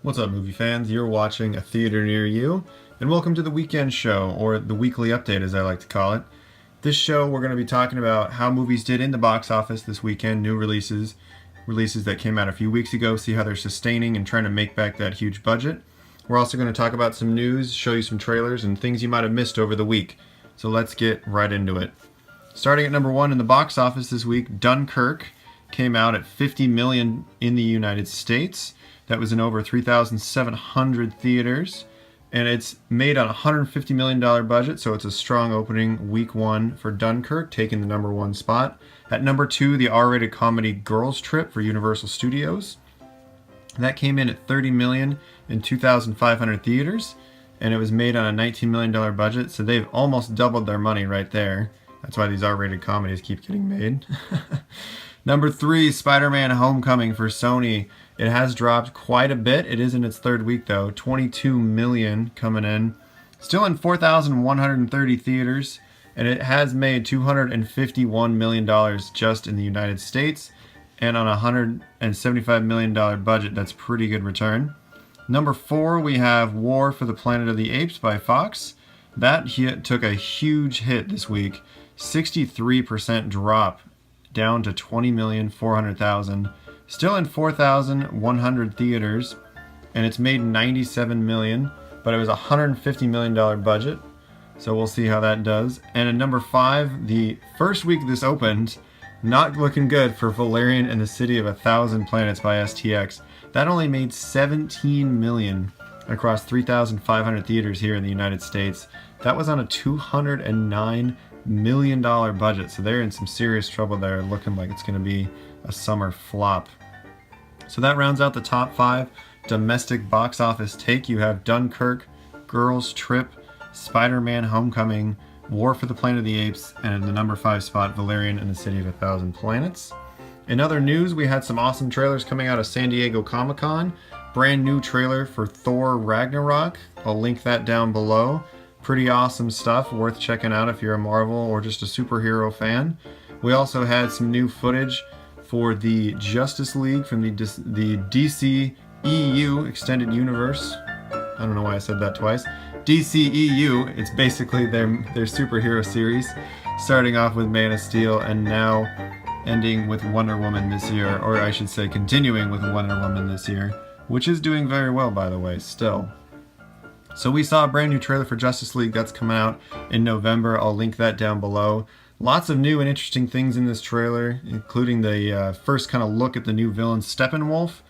What's up, movie fans? You're watching A Theater Near You, and welcome to the weekend show, or the weekly update as I like to call it. This show, we're going to be talking about how movies did in the box office this weekend, new releases that came out a few weeks ago, see how they're sustaining and trying to make back that huge budget. We're also going to talk about some news, show you some trailers, and things you might have missed over the week. So let's get right into it. Starting at number 1 in the box office this week, Dunkirk came out at $50 million in the United States. That was in over 3,700 theaters, and it's made on a $150 million budget, so it's a strong opening week 1 for Dunkirk, taking the number 1 spot. At number 2, the R-rated comedy Girls Trip for Universal Studios. That came in at $30 million in 2,500 theaters, and it was made on a $19 million budget, so they've almost doubled their money right there. That's why these R-rated comedies keep getting made. Number 3, Spider-Man Homecoming for Sony. It has dropped quite a bit. It is in its third week though. 22 million coming in. Still in 4,130 theaters. And it has made $251 million just in the United States. And on a $175 million budget, that's pretty good return. Number 4, we have War for the Planet of the Apes by Fox. That took a huge hit this week. 63% drop, down to 20,400,000. Still in 4,100 theaters, and it's made $97 million, but it was a $150 million budget, so we'll see how that does. And at number 5, the first week this opened, not looking good for Valerian and the City of a Thousand Planets by STX. That only made $17 million across 3,500 theaters here in the United States. That was on a $209 million budget, so they're in some serious trouble there, looking like it's going to be a summer flop. So that rounds out the top 5 domestic box office take. You have Dunkirk, Girls Trip, Spider-Man Homecoming, War for the Planet of the Apes, and the number 5 spot, Valerian and the City of a Thousand Planets. In other news, we had some awesome trailers coming out of San Diego Comic-Con. Brand new trailer for Thor Ragnarok. I'll link that down below. Pretty awesome stuff, worth checking out if you're a Marvel or just a superhero fan. We also had some new footage for the Justice League from the DC EU Extended Universe. I don't know why I said that twice. DCEU, it's basically their superhero series, starting off with Man of Steel and now ending with Wonder Woman this year, or I should say continuing with Wonder Woman this year, which is doing very well, by the way, still. So we saw a brand new trailer for Justice League that's coming out in November. I'll link that down below. Lots of new and interesting things in this trailer, including the first kind of look at the new villain Steppenwolf.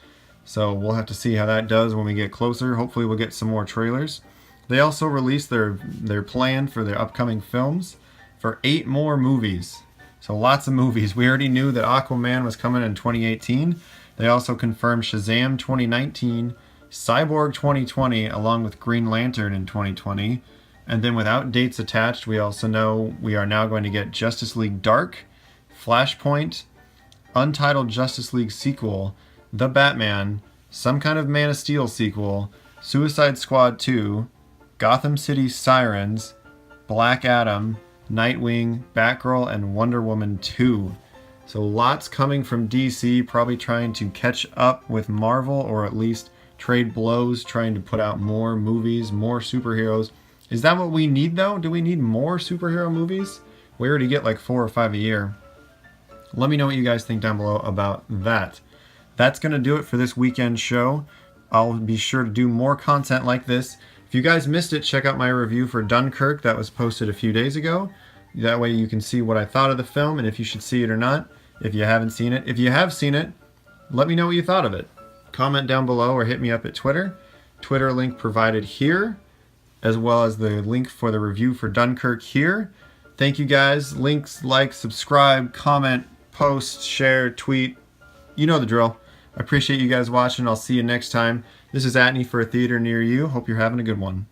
So we'll have to see how that does when we get closer. Hopefully we'll get some more trailers. They also released their plan for their upcoming films for 8 more movies. So lots of movies. We already knew that Aquaman was coming in 2018. They also confirmed Shazam 2019, Cyborg 2020, along with Green Lantern in 2020. And then without dates attached, we also know we are now going to get Justice League Dark, Flashpoint, Untitled Justice League sequel, The Batman, some kind of Man of Steel sequel, Suicide Squad 2, Gotham City Sirens, Black Adam, Nightwing, Batgirl, and Wonder Woman 2. So lots coming from DC, probably trying to catch up with Marvel, or at least trade blows, trying to put out more movies, more superheroes. Is that what we need though? Do we need more superhero movies? We already get like 4 or 5 a year. Let me know what you guys think down below about that. That's going to do it for this weekend show. I'll be sure to do more content like this. If you guys missed it, check out my review for Dunkirk that was posted a few days ago. That way you can see what I thought of the film and if you should see it or not, if you haven't seen it. If you have seen it, let me know what you thought of it. Comment down below or hit me up at Twitter. Twitter link provided here, as well as the link for the review for Dunkirk here. Thank you guys. Links, like, subscribe, comment, post, share, tweet. You know the drill. I appreciate you guys watching. I'll see you next time. This is Atney for A Theater Near You. Hope you're having a good one.